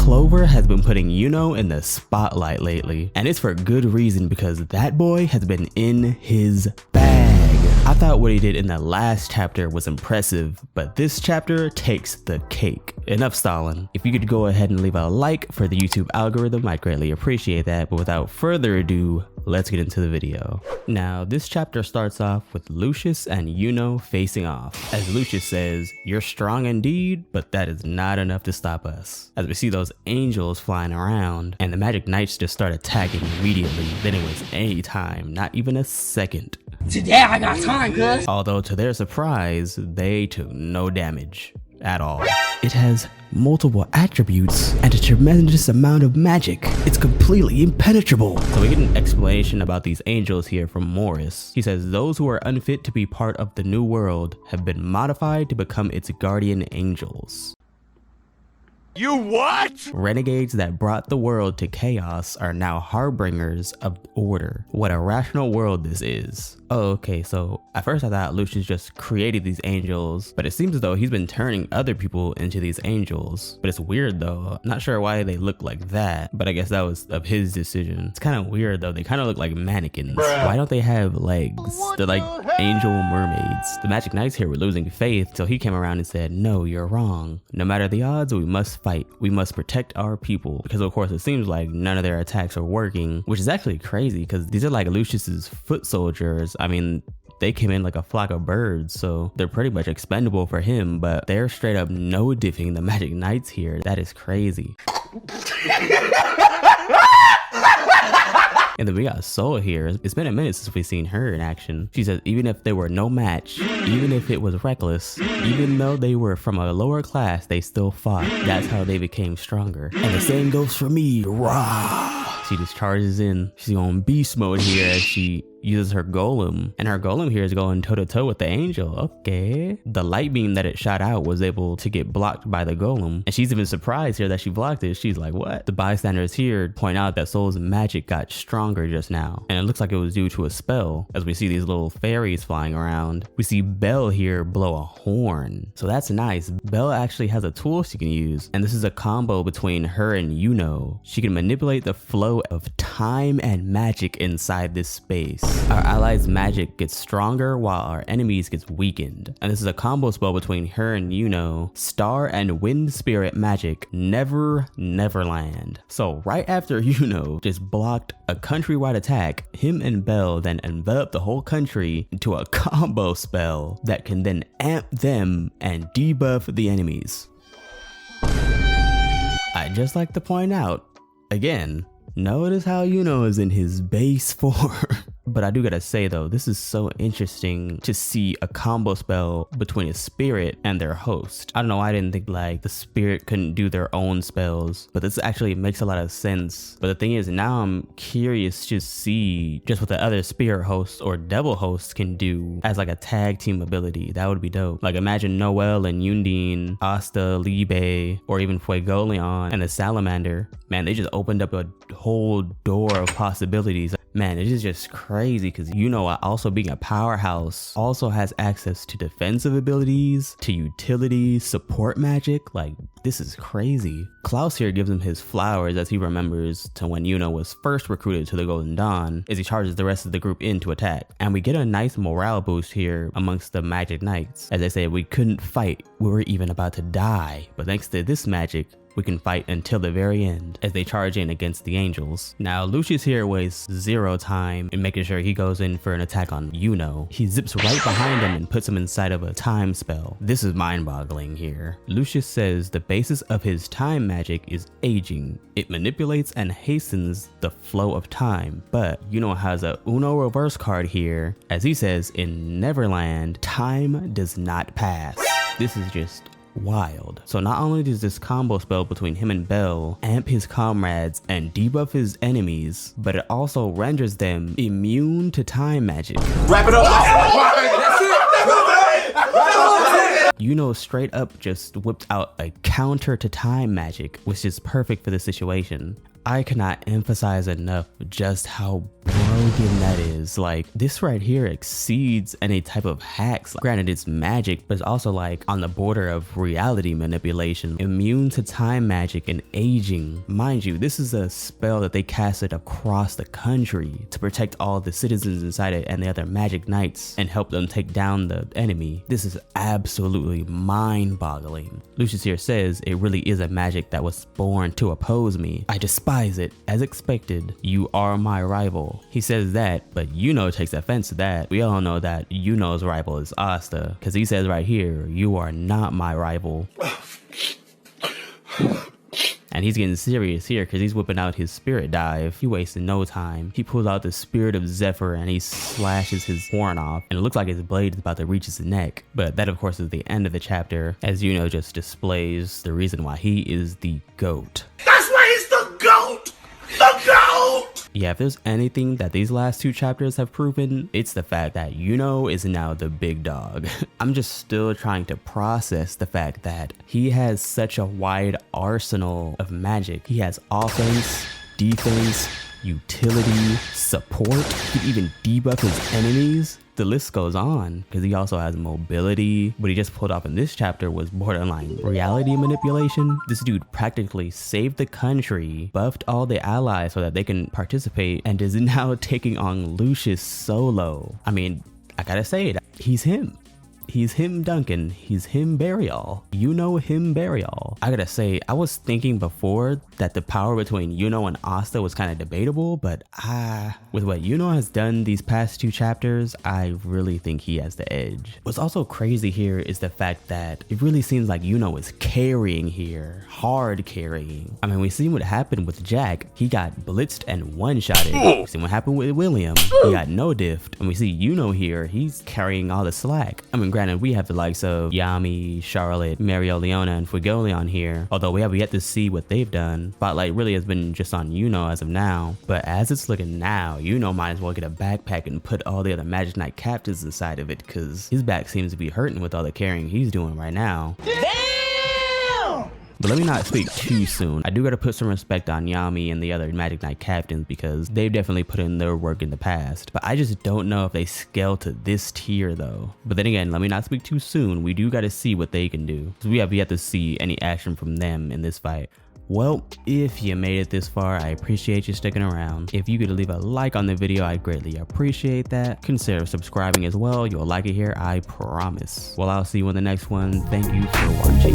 Clover has been putting Yuno in the spotlight lately, and it's for good reason because that boy has been in his bag. I thought what he did in the last chapter was impressive, but this chapter takes the cake. Enough stalling. If you could go ahead and leave a like for the YouTube algorithm, I'd greatly appreciate that, but without further ado, let's get into the video. Now, this chapter starts off with Lucius and Yuno facing off. As Lucius says, "You're strong indeed, but that is not enough to stop us." As we see those angels flying around, and the magic knights just start attacking immediately. They didn't waste any time, not even a second. Today I got time, cuz. Although to their surprise, they took no damage at all. It has multiple attributes and a tremendous amount of magic. It's completely impenetrable. So we get an explanation about these angels here from Morris. He says those who are unfit to be part of the new world have been modified to become its guardian angels. You what? Renegades that brought the world to chaos are now harbingers of order. What a rational world this is. Oh, okay, so at first I thought Lucius just created these angels, but it seems as though he's been turning other people into these angels. But it's weird though. I'm not sure why they look like that, but I guess that was of his decision. It's kind of weird though. They kind of look like mannequins. Why don't they have legs? They're like angel mermaids. The Magic Knights here were losing faith, so he came around and said, "No, you're wrong. No matter the odds, we must fight. We must protect our people." Because of course it seems like none of their attacks are working, which is actually crazy because these are like Lucius's foot soldiers. I mean, they came in like a flock of birds, so they're pretty much expendable for him, but they're straight up no-diffing the Magic Knights here. That is crazy. And then we got Soul here. It's been a minute since we've seen her in action. She says even if they were no match, even if it was reckless, even though they were from a lower class, they still fought. That's how they became stronger. And the same goes for me. Rah! She just charges in. She's on beast mode here as she uses her golem, and her golem here is going toe-to-toe with the angel. Okay, the light beam that it shot out was able to get blocked by the golem, and she's even surprised here that she blocked it. She's like, what? The bystanders here point out that Soul's magic got stronger just now, and it looks like it was due to a spell. As we see these little fairies flying around, we see Belle here blow a horn, so that's nice. Belle actually has a tool she can use, and this is a combo between her and Yuno. She can manipulate the flow of time and magic inside this space. Our allies' magic gets stronger while our enemies gets weakened. And this is a combo spell between her and Yuno. Star and wind spirit magic, Neverland. So right after Yuno just blocked a countrywide attack, him and Belle then envelop the whole country into a combo spell that can then amp them and debuff the enemies. I'd just like to point out, again, notice how Yuno is in his base form. But I do gotta say though, this is so interesting to see a combo spell between a spirit and their host. I don't know why I didn't think like the spirit couldn't do their own spells, but this actually makes a lot of sense. But the thing is, now I'm curious to see just what the other spirit hosts or devil hosts can do as like a tag team ability. That would be dope. Like imagine Noelle and Yundine, Asta, Libe, or even Fuegoleon and the Salamander. Man, they just opened up a whole door of possibilities. Man, it is just crazy because Yuno, also being a powerhouse, also has access to defensive abilities, to utilities, support magic. Like, this is crazy. Klaus here gives him his flowers as he remembers to when Yuno was first recruited to the Golden Dawn, as he charges the rest of the group in to attack. And we get a nice morale boost here amongst the Magic Knights. As they say, we couldn't fight, we were even about to die. But thanks to this magic, we can fight until the very end as they charge in against the angels. Now Lucius here wastes zero time in making sure he goes in for an attack on Yuno. He zips right behind him and puts him inside of a time spell. This is mind-boggling here. Lucius says the basis of his time magic is aging. It manipulates and hastens the flow of time, but Yuno has a Uno reverse card here. As he says in Neverland, time does not pass. This is just wild. So not only does this combo spell between him and Belle amp his comrades and debuff his enemies, but it also renders them immune to time magic. Wrap it up. That's it. Yuno straight up just whipped out a counter to time magic, which is perfect for this situation. I cannot emphasize enough just how broken that is. Like, this right here exceeds any type of hacks. Like, granted, it's magic, but it's also like on the border of reality manipulation. Immune to time magic and aging. Mind you, this is a spell that they casted across the country to protect all the citizens inside it and the other magic knights and help them take down the enemy. This is absolutely mind-boggling. Lucius here says it really is a magic that was born to oppose me. I despise it. As expected, you are my rival. He says that, but Yuno takes offense to that. We all know that Yuno's rival is Asta, because he says right here, you are not my rival. And he's getting serious here because he's whipping out his spirit dive. He wasted no time. He pulls out the spirit of Zephyr and he slashes his horn off. And it looks like his blade is about to reach his neck. But that, of course, is the end of the chapter, as Yuno just displays the reason why he is the GOAT. That's why he's the GOAT! The GOAT! Yeah, if there's anything that these last two chapters have proven, it's the fact that Yuno is now the big dog. I'm just still trying to process the fact that he has such a wide arsenal of magic. He has offense, defense, utility, support. He can even debuff his enemies. The list goes on, because he also has mobility. What he just pulled off in this chapter was borderline reality manipulation. This dude practically saved the country, buffed all the allies so that they can participate, and is now taking on Lucius solo. I mean, I gotta say it, he's him. He's him Duncan. He's Him-berryall. Yuno Him-berryall. I gotta say, I was thinking before that the power between Yuno and Asta was kind of debatable, but with what Yuno has done these past two chapters, I really think he has the edge. What's also crazy here is the fact that it really seems like Yuno is carrying here. Hard carrying. I mean, we seen what happened with Jack. He got blitzed and one-shotted. We seen what happened with William. He got no diffed. And we see Yuno here. He's carrying all the slack. I mean, granted, we have the likes of Yami, Charlotte, Mereoleona, and Fuegoleon here, although we have yet to see what they've done. Spotlight really has been just on Yuno as of now, but as it's looking now, Yuno might as well get a backpack and put all the other Magic Knight captives inside of it, because his back seems to be hurting with all the carrying he's doing right now. But let me not speak too soon. I do gotta put some respect on Yami and the other Magic Knight captains, because they've definitely put in their work in the past. But I just don't know if they scale to this tier though. But then again, let me not speak too soon. We do gotta see what they can do, because we have yet to see any action from them in this fight. Well, if you made it this far, I appreciate you sticking around. If you could leave a like on the video, I'd greatly appreciate that. Consider subscribing as well. You'll like it here, I promise. Well, I'll see you in the next one. Thank you for watching.